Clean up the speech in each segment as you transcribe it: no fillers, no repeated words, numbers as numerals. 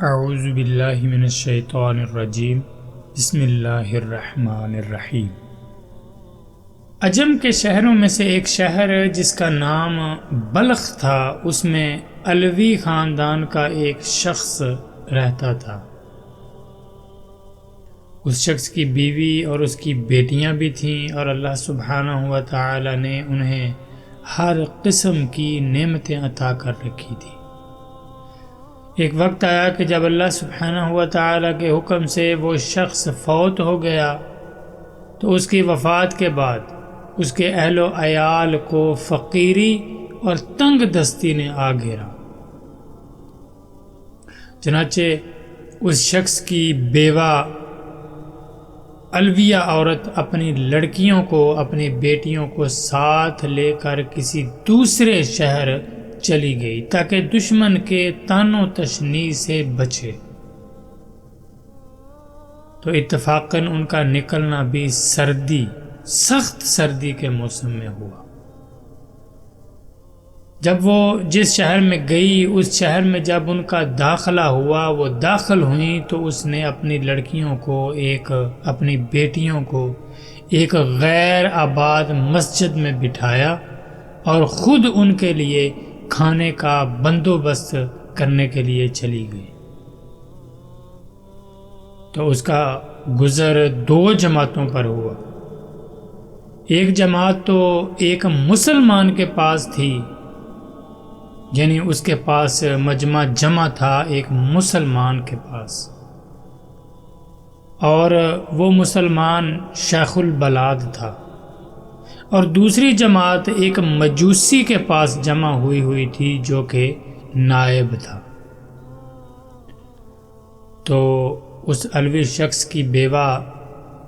اعوذ باللہ من الشیطان الرجیم بسم اللہ الرحمن الرحیم۔ عجم کے شہروں میں سے ایک شہر جس کا نام بلخ تھا، اس میں علوی خاندان کا ایک شخص رہتا تھا۔ اس شخص کی بیوی اور اس کی بیٹیاں بھی تھیں، اور اللہ سبحانہ و تعالی نے انہیں ہر قسم کی نعمتیں عطا کر رکھی تھی۔ ایک وقت آیا کہ جب اللہ سبحانہ و تعالی کے حکم سے وہ شخص فوت ہو گیا تو اس کی وفات کے بعد اس کے اہل و عیال کو فقیری اور تنگ دستی نے آ گھیرا۔ چنانچہ اس شخص کی بیوہ علویہ عورت اپنی لڑکیوں کو، اپنی بیٹیوں کو ساتھ لے کر کسی دوسرے شہر چلی گئی تاکہ دشمن کے طعن و تشنیع سے بچے۔ تو اتفاقاً ان کا نکلنا بھی سخت سردی کے موسم میں ہوا۔ جب وہ جس شہر میں گئی، اس شہر میں جب ان کا داخلہ ہوا، وہ داخل ہوئیں تو اس نے اپنی لڑکیوں کو، اپنی بیٹیوں کو ایک غیر آباد مسجد میں بٹھایا اور خود ان کے لیے کھانے کا بندوبست کرنے کے لیے چلی گئی۔ تو اس کا گزر دو جماعتوں پر ہوا۔ ایک جماعت تو ایک مسلمان کے پاس تھی، یعنی اس کے پاس مجمع جمع تھا ایک مسلمان کے پاس، اور وہ مسلمان شیخ البلاد تھا، اور دوسری جماعت ایک مجوسی کے پاس جمع ہوئی تھی جو کہ نائب تھا۔ تو اس علوی شخص کی بیوہ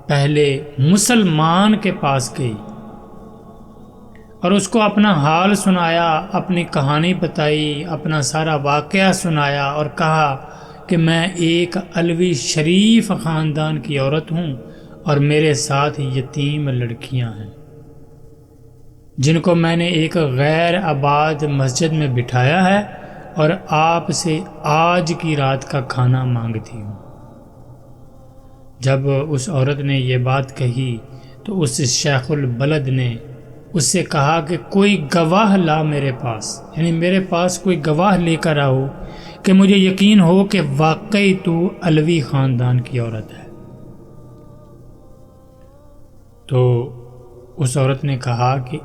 پہلے مسلمان کے پاس گئی اور اس کو اپنا حال سنایا، اپنی کہانی بتائی، اپنا سارا واقعہ سنایا اور کہا کہ میں ایک علوی شریف خاندان کی عورت ہوں اور میرے ساتھ یتیم لڑکیاں ہیں جن کو میں نے ایک غیر آباد مسجد میں بٹھایا ہے، اور آپ سے آج کی رات کا کھانا مانگتی ہوں۔ جب اس عورت نے یہ بات کہی تو اس شیخ البلد نے اس سے کہا کہ کوئی گواہ لا میرے پاس، یعنی میرے پاس کوئی گواہ لے کر آؤ کہ مجھے یقین ہو کہ واقعی تو علوی خاندان کی عورت ہے۔ تو اس عورت نے کہا کہ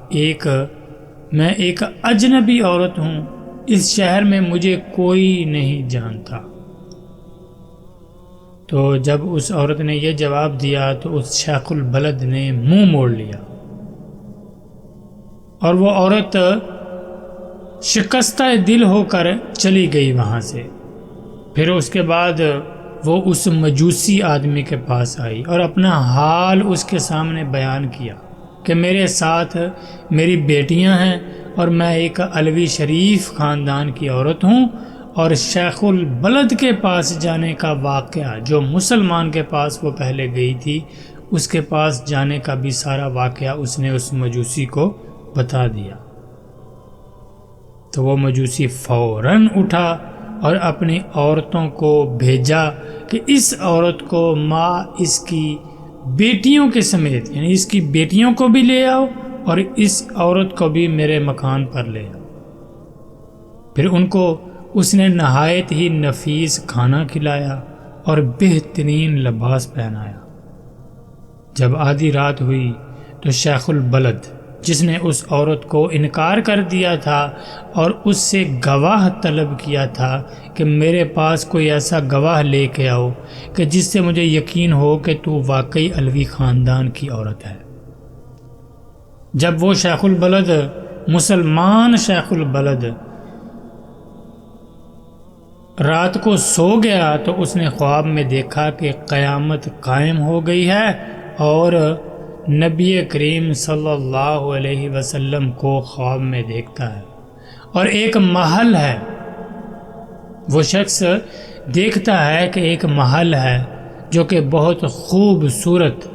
میں ایک اجنبی عورت ہوں، اس شہر میں مجھے کوئی نہیں جانتا۔ تو جب اس عورت نے یہ جواب دیا تو اس شیخ البلد نے منہ موڑ لیا، اور وہ عورت شکستہ دل ہو کر چلی گئی وہاں سے۔ پھر اس کے بعد وہ اس مجوسی آدمی کے پاس آئی اور اپنا حال اس کے سامنے بیان کیا کہ میرے ساتھ میری بیٹیاں ہیں اور میں ایک علوی شریف خاندان کی عورت ہوں، اور شیخ البلد کے پاس جانے کا واقعہ، جو مسلمان کے پاس وہ پہلے گئی تھی، اس کے پاس جانے کا بھی سارا واقعہ اس نے اس مجوسی کو بتا دیا۔ تو وہ مجوسی فوراً اٹھا اور اپنی عورتوں کو بھیجا کہ اس عورت کو اس کی بیٹیوں کے سمیت، یعنی اس کی بیٹیوں کو بھی لے آؤ اور اس عورت کو بھی میرے مکان پر لے آؤ۔ پھر ان کو اس نے نہایت ہی نفیس کھانا کھلایا اور بہترین لباس پہنایا۔ جب آدھی رات ہوئی تو شیخ البلد، جس نے اس عورت کو انکار کر دیا تھا اور اس سے گواہ طلب کیا تھا کہ میرے پاس کوئی ایسا گواہ لے کے آؤ کہ جس سے مجھے یقین ہو کہ تو واقعی علوی خاندان کی عورت ہے، جب وہ شیخ البلد، مسلمان شیخ البلد، رات کو سو گیا تو اس نے خواب میں دیکھا کہ قیامت قائم ہو گئی ہے اور نبی کریم صلی اللہ علیہ وسلم کو خواب میں دیکھتا ہے، اور ایک محل ہے۔ وہ شخص دیکھتا ہے کہ ایک محل ہے جو کہ بہت خوبصورت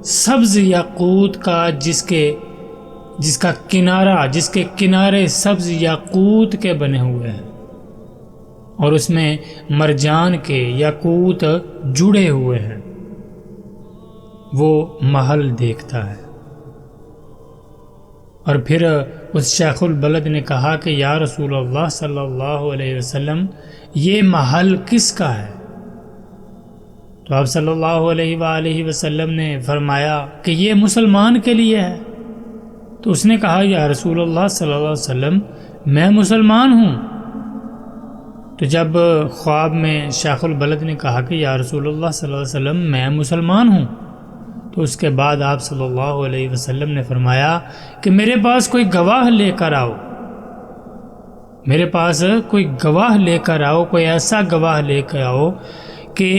سبز یاقوت کا، جس کے کنارے سبز یاقوت کے بنے ہوئے ہیں، اور اس میں مرجان کے یاقوت جڑے ہوئے ہیں، وہ محل دیکھتا ہے۔ اور پھر اس شیخ البلد نے کہا کہ یا رسول اللہ صلی اللہ علیہ وسلم، یہ محل کس کا ہے؟ تو آپ صلی اللہ علیہ وآلہ وسلم نے فرمایا کہ یہ مسلمان کے لیے ہے۔ تو اس نے کہا یا رسول اللہ صلی اللہ علیہ وسلم، میں مسلمان ہوں۔ تو جب خواب میں شیخ البلد نے کہا کہ یا رسول اللہ صلی اللہ علیہ وسلم، میں مسلمان ہوں، تو اس کے بعد آپ صلی اللہ علیہ وسلم نے فرمایا کہ میرے پاس کوئی گواہ لے کر آؤ، میرے پاس کوئی گواہ لے کر آؤ، کوئی ایسا گواہ لے کر آؤ کہ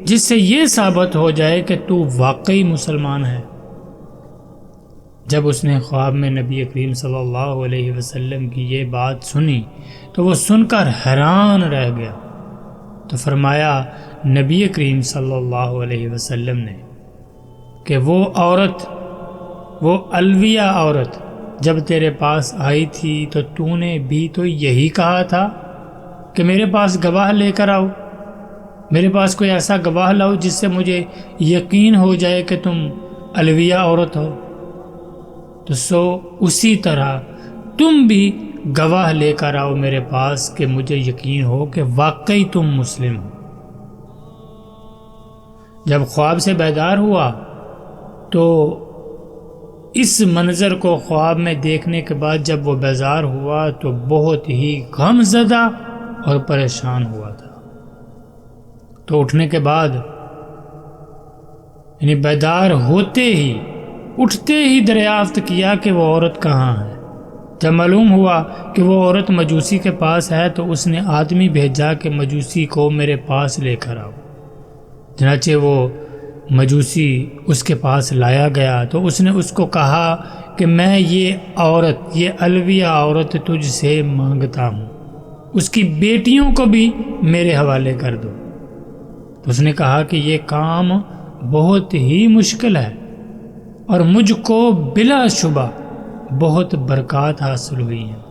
جس سے یہ ثابت ہو جائے کہ تو واقعی مسلمان ہے۔ جب اس نے خواب میں نبی کریم صلی اللہ علیہ وسلم کی یہ بات سنی تو وہ سن کر حیران رہ گیا۔ تو فرمایا نبی کریم صلی اللہ علیہ وسلم نے کہ وہ عورت، وہ الویہ عورت جب تیرے پاس آئی تھی تو تو نے بھی تو یہی کہا تھا کہ میرے پاس گواہ لے کر آؤ، میرے پاس کوئی ایسا گواہ لاؤ جس سے مجھے یقین ہو جائے کہ تم الویہ عورت ہو۔ تو سو اسی طرح تم بھی گواہ لے کر آؤ میرے پاس کہ مجھے یقین ہو کہ واقعی تم مسلم ہو۔ جب خواب سے بیدار ہوا تو اس منظر کو خواب میں دیکھنے کے بعد جب وہ بیدار ہوا تو بہت ہی غم زدہ اور پریشان ہوا تھا۔ تو اٹھنے کے بعد یعنی بیدار ہوتے ہی اٹھتے ہی دریافت کیا کہ وہ عورت کہاں ہے۔ جب معلوم ہوا کہ وہ عورت مجوسی کے پاس ہے تو اس نے آدمی بھیجا کہ مجوسی کو میرے پاس لے کر آؤ۔ چنانچہ وہ مجوسی اس کے پاس لایا گیا تو اس نے اس کو کہا کہ میں یہ عورت، یہ الویہ عورت تجھ سے مانگتا ہوں، اس کی بیٹیوں کو بھی میرے حوالے کر دو۔ تو اس نے کہا کہ یہ کام بہت ہی مشکل ہے اور مجھ کو بلا شبہ بہت برکات حاصل ہوئی ہیں۔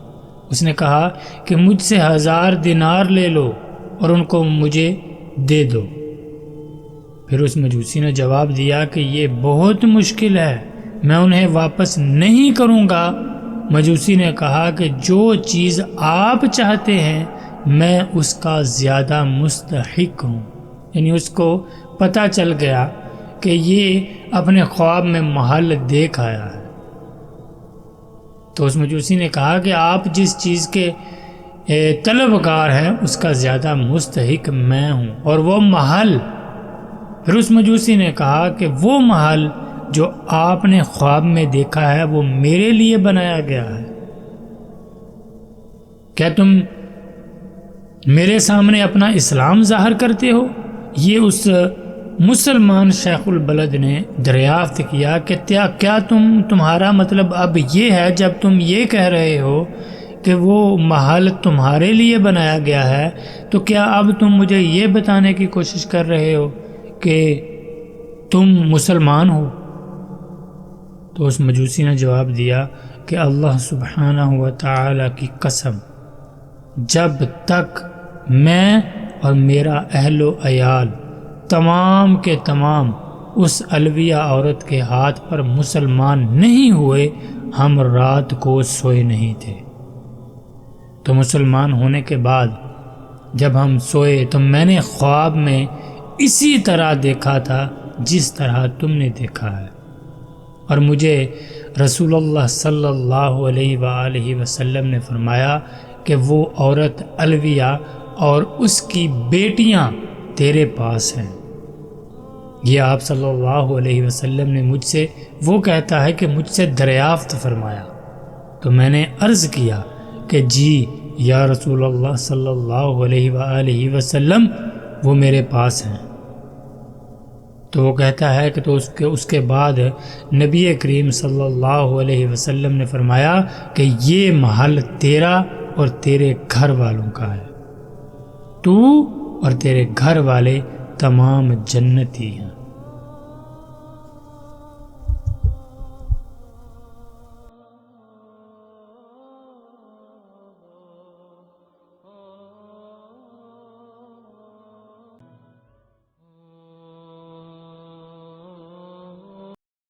اس نے کہا کہ مجھ سے 1000 دینار لے لو اور ان کو مجھے دے دو۔ پھر اس مجوسی نے جواب دیا کہ یہ بہت مشکل ہے، میں انہیں واپس نہیں کروں گا۔ مجوسی نے کہا کہ جو چیز آپ چاہتے ہیں میں اس کا زیادہ مستحق ہوں۔ یعنی اس کو پتہ چل گیا کہ یہ اپنے خواب میں محل دیکھ آیا ہے۔ تو اس مجوسی نے کہا کہ آپ جس چیز کے طلبگار ہیں اس کا زیادہ مستحق میں ہوں، اور وہ محل، پھر اس مجوسی نے کہا کہ وہ محل جو آپ نے خواب میں دیکھا ہے وہ میرے لیے بنایا گیا ہے۔ کیا تم میرے سامنے اپنا اسلام ظاہر کرتے ہو؟ یہ اس مسلمان شیخ البلد نے دریافت کیا کہ کیا تمہارا مطلب اب یہ ہے، جب تم یہ کہہ رہے ہو کہ وہ محل تمہارے لیے بنایا گیا ہے، تو کیا اب تم مجھے یہ بتانے کی کوشش کر رہے ہو کہ تم مسلمان ہو؟ تو اس مجوسی نے جواب دیا کہ اللہ سبحانہ و تعالی کی قسم، جب تک میں اور میرا اہل و عیال تمام کے تمام اس الویہ عورت کے ہاتھ پر مسلمان نہیں ہوئے، ہم رات کو سوئے نہیں تھے۔ تو مسلمان ہونے کے بعد جب ہم سوئے تو میں نے خواب میں اسی طرح دیکھا تھا جس طرح تم نے دیکھا ہے، اور مجھے رسول اللہ صلی اللہ علیہ وآلہ وسلم نے فرمایا کہ وہ عورت الویہ اور اس کی بیٹیاں تیرے پاس ہیں۔ یہ آپ صلی اللہ علیہ وسلم نے مجھ سے، وہ کہتا ہے کہ مجھ سے دریافت فرمایا، تو میں نے عرض کیا کہ جی یا رسول اللہ صلی اللہ علیہ وآلہ وسلم، وہ میرے پاس ہیں۔ تو وہ کہتا ہے کہ تو اس کے بعد نبی کریم صلی اللہ علیہ وسلم نے فرمایا کہ یہ محل تیرا اور تیرے گھر والوں کا ہے، تو اور تیرے گھر والے تمام جنتی ہیں۔